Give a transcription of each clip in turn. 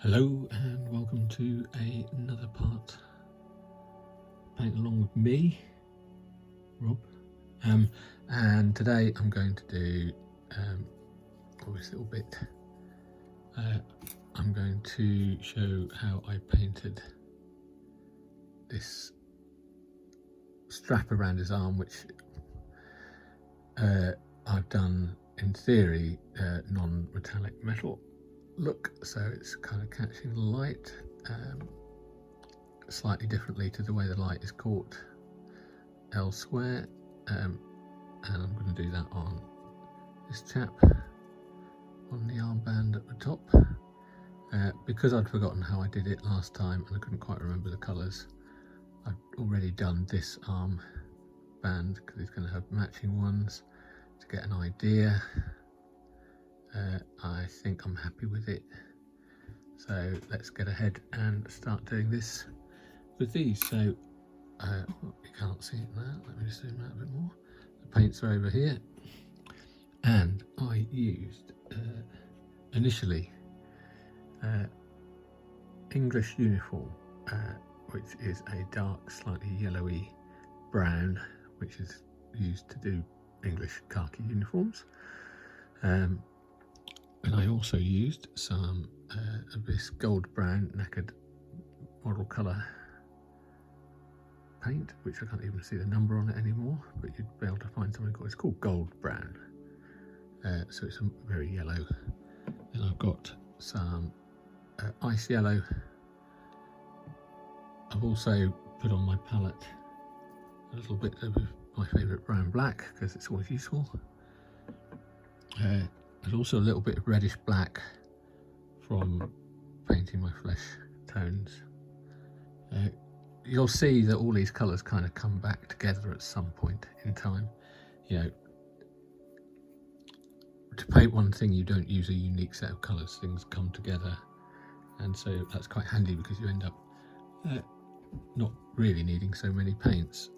Hello and welcome to another part paint along with me, Rob, and today I'm going to do this little bit. I'm going to show how I painted this strap around his arm, which I've done in theory non-metallic metal look, so it's kind of catching the light slightly differently to the way the light is caught elsewhere, and I'm going to do that on this chap on the armband at the top. Because I'd forgotten how I did it last time and I couldn't quite remember the colours, I've already done this arm band because it's going to have matching ones to get an idea. I think I'm happy with it, so let's get ahead and start doing this with these. So you can't see it now, let me just zoom out a bit more. The paints are over here, and I used initially English uniform, which is a dark, slightly yellowy brown, which is used to do English khaki uniforms. And I also used some of this gold brown knackered model colour paint, which I can't even see the number on it anymore, but you'd be able to find something called, it's called gold brown, so it's very yellow. Then I've got some ice yellow. I've also put on my palette a little bit of my favourite brown black because it's always useful. There's also a little bit of reddish black from painting my flesh tones. You'll see that all these colours kind of come back together at some point in time. You know, to paint one thing you don't use a unique set of colours, things come together, and so that's quite handy because you end up not really needing so many paints.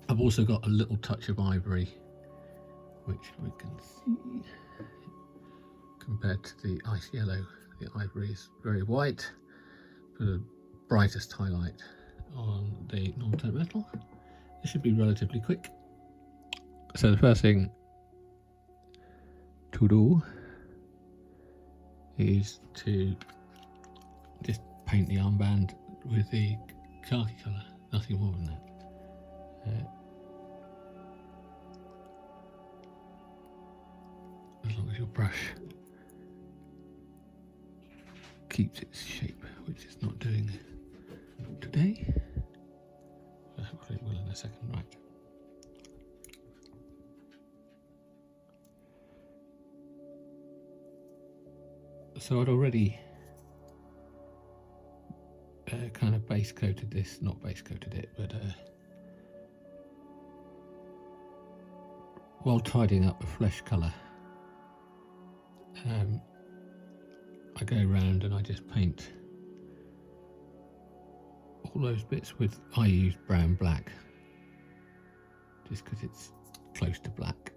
I've also got a little touch of ivory, which we can see compared to the ice yellow. The ivory is very white. Put the brightest highlight on the non-metallic metal. This should be relatively quick. So the first thing to do is to just paint the armband with the khaki colour, nothing more than that. As long as your brush keeps its shape, which it's not doing today. Hopefully it will in a second, right. So I'd already kind of base coated this, not base coated it, but while tidying up the flesh colour, I go around and I just paint all those bits with, I use brown black just because it's close to black.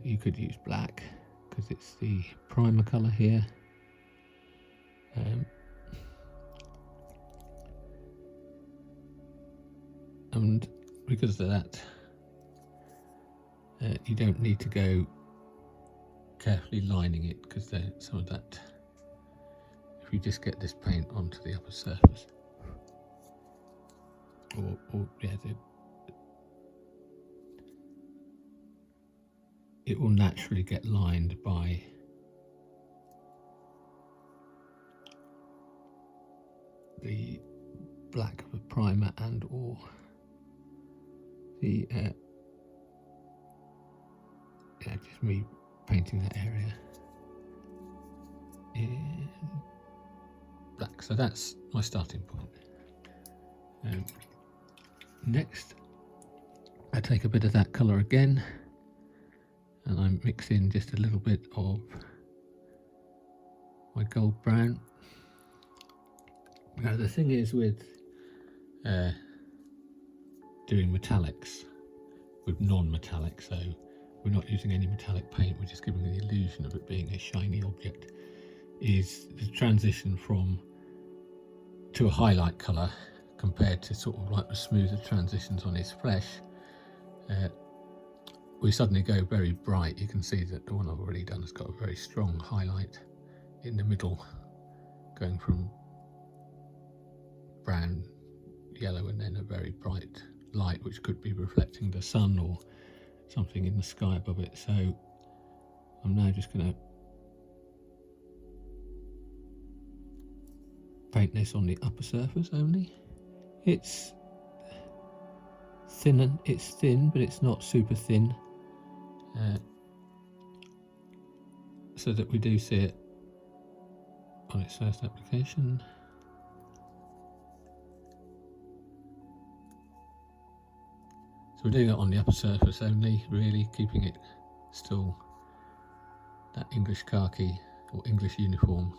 You could use black because it's the primer colour here. And because of that, you don't need to go carefully lining it, because some of that, if you just get this paint onto the upper surface, it will naturally get lined by the black of the primer and or the just me painting that area in black. So that's my starting point. Next, I take a bit of that colour again and I mix in just a little bit of my gold brown. Now the thing is with doing metallics with non-metallic, so we're not using any metallic paint, we're just giving the illusion of it being a shiny object, is the transition to a highlight colour compared to sort of like the smoother transitions on his flesh. We suddenly go very bright. You can see that the one I've already done has got a very strong highlight in the middle, going from brown, yellow, and then a very bright light which could be reflecting the sun or something in the sky above it. So I'm now just going to paint this on the upper surface only. It's thin, but it's not super thin, so that we do see it on its first application. So we're doing it on the upper surface only, really keeping it still that English khaki or English uniform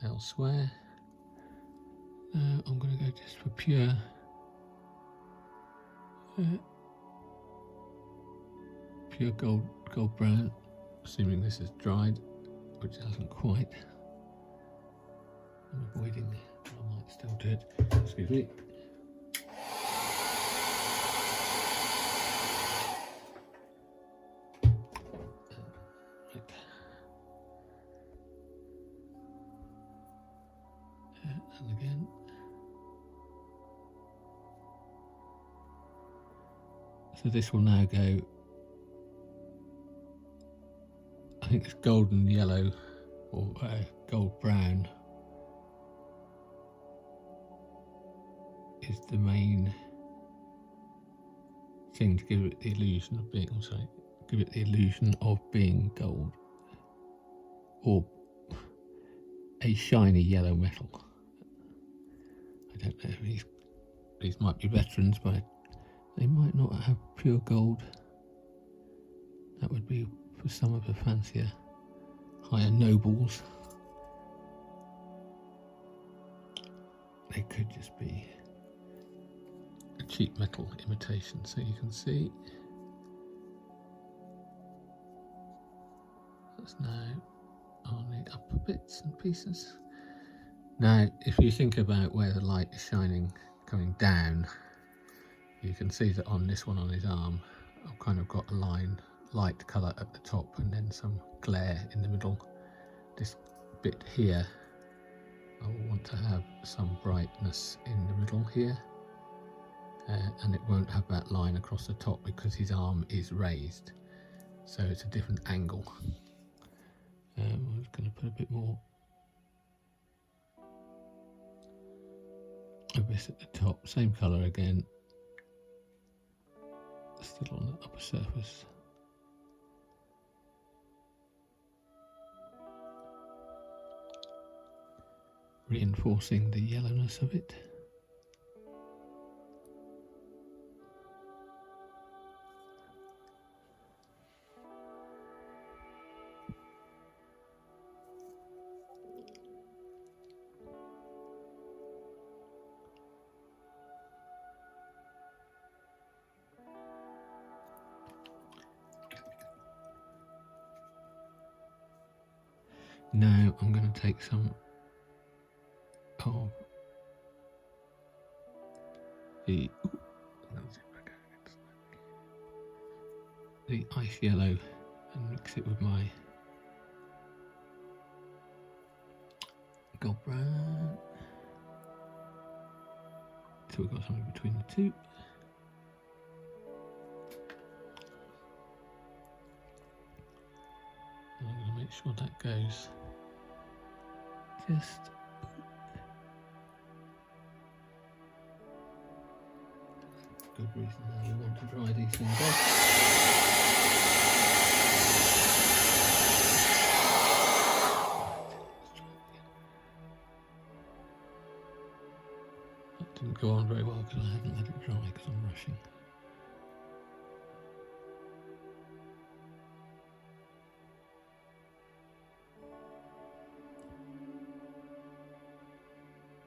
elsewhere. I'm going to go just for pure gold brown, assuming this is dried, which it hasn't quite. I'm avoiding, but I might still do it. Excuse me. And again. So this will now go, I think it's golden yellow or gold brown is the main thing to give it the illusion of being, gold or a shiny yellow metal. I don't know, these might be veterans, but they might not have pure gold. That would be for some of the fancier, higher nobles. They could just be a cheap metal imitation. So you can see that's now on the upper bits and pieces. Now, if you think about where the light is shining coming down, you can see that on this one on his arm, I've kind of got a light colour at the top and then some glare in the middle. This bit here, I will want to have some brightness in the middle here, and it won't have that line across the top because his arm is raised, so it's a different angle. I'm just going to put a bit more of this at the top, same colour again, still on the upper surface. Reinforcing the yellowness of it. Now I'm going to take some of the ice yellow and mix it with my gold brown, so we've got something between the two. And I'm going to make sure that goes just good reason now you want to dry these things off. That didn't go on very well because I hadn't let it dry because I'm rushing.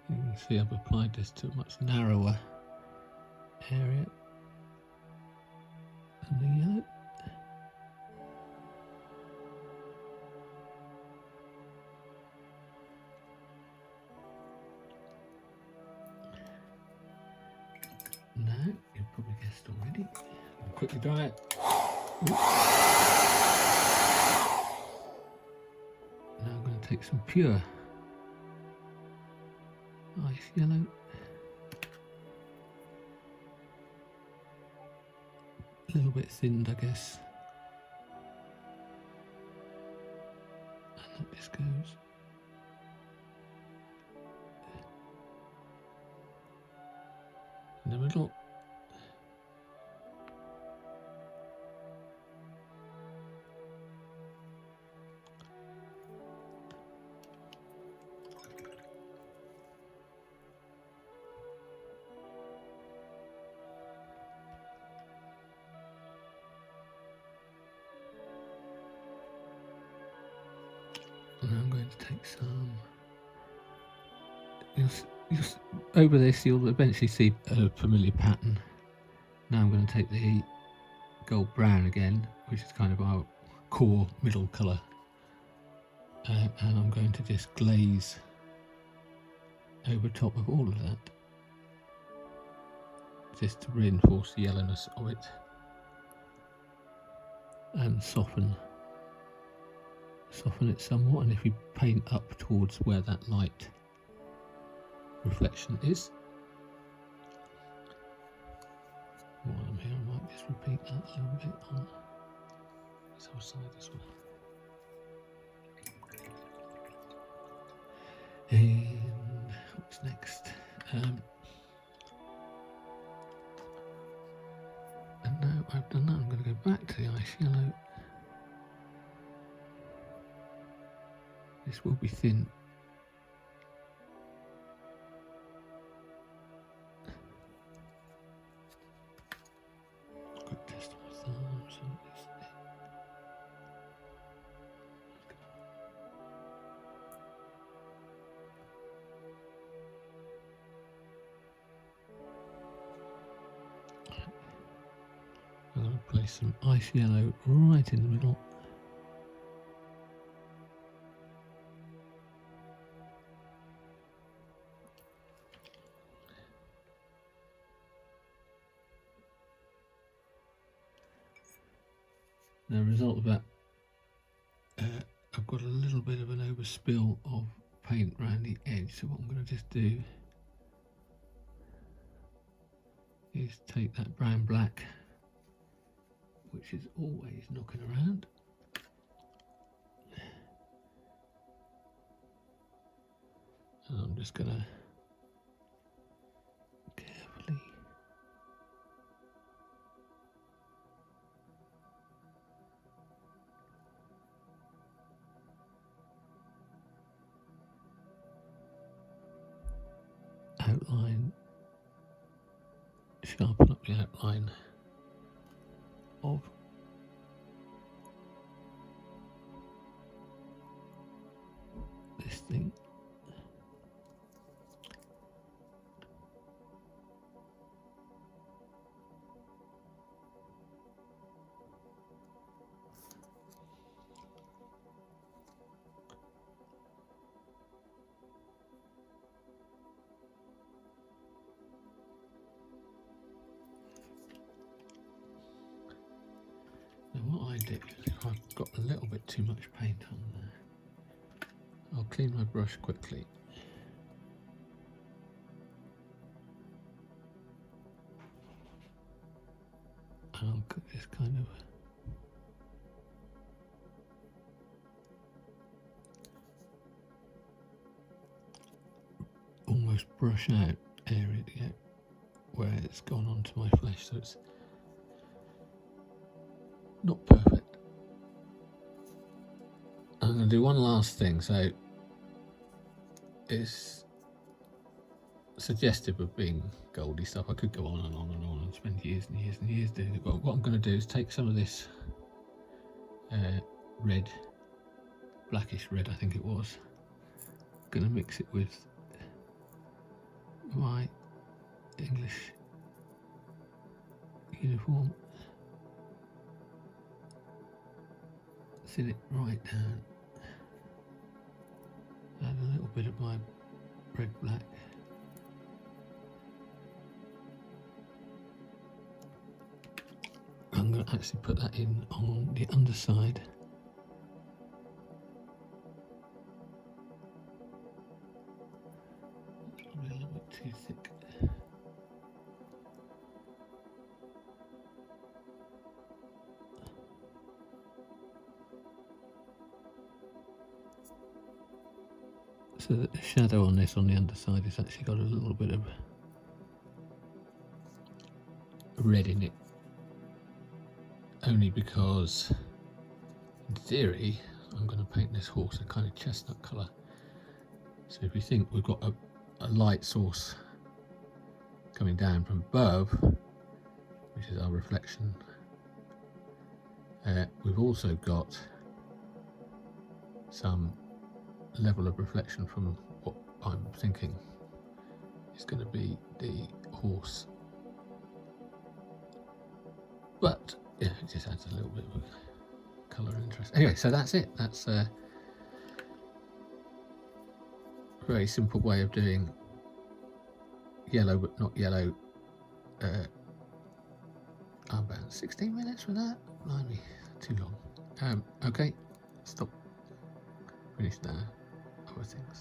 You can see I've applied this to a much narrower area than the yellow. ready. I'll quickly dry it. Now I'm going to take some pure ice yellow. A little bit thinned, I guess. And that just goes in the middle. And I'm going to take some. Over this, you'll eventually see a familiar pattern. Now I'm going to take the gold brown again, which is kind of our core middle colour, and I'm going to just glaze over top of all of that, just to reinforce the yellowness of it and soften it somewhat. And if we paint up towards where that light reflection is, while I'm here, I might just repeat that a little bit on this other side as well. And what's next? And now I've done that, I'm going to go back to the ice yellow. This will be thin. Quick test of my thumb, so it's I'm going to place some ice yellow right in the middle. Now, as a result of that, I've got a little bit of an overspill of paint around the edge, so what I'm going to just do is take that brown black, which is always knocking around, and I'm just going to carefully sharpen up the outline of this thing. Now what I do, if I've got a little bit too much paint on there, I'll clean my brush quickly. And I'll just kind of almost brush out area to get where it's gone onto my flesh, so it's not perfect. I'm going to do one last thing, so it's suggestive of being goldy stuff. I could go on and on and on and spend years and years and years doing it, but what I'm going to do is take some of this red, blackish red I think it was, going to mix it with my English uniform, thin it right down, add a little bit of my red black, going to actually put that in on the underside. It's probably a little bit too thick. So the shadow on this on the underside has actually got a little bit of red in it, only because in theory I'm going to paint this horse a kind of chestnut colour. So if you think we've got a light source coming down from above, which is our reflection, we've also got some level of reflection from what I'm thinking is going to be the horse. But yeah, it just adds a little bit of colour and interest. Anyway, so that's it. That's a very simple way of doing yellow but not yellow armband. 16 minutes for that? Blimey, too long. Okay, stop. Finish now. Other things.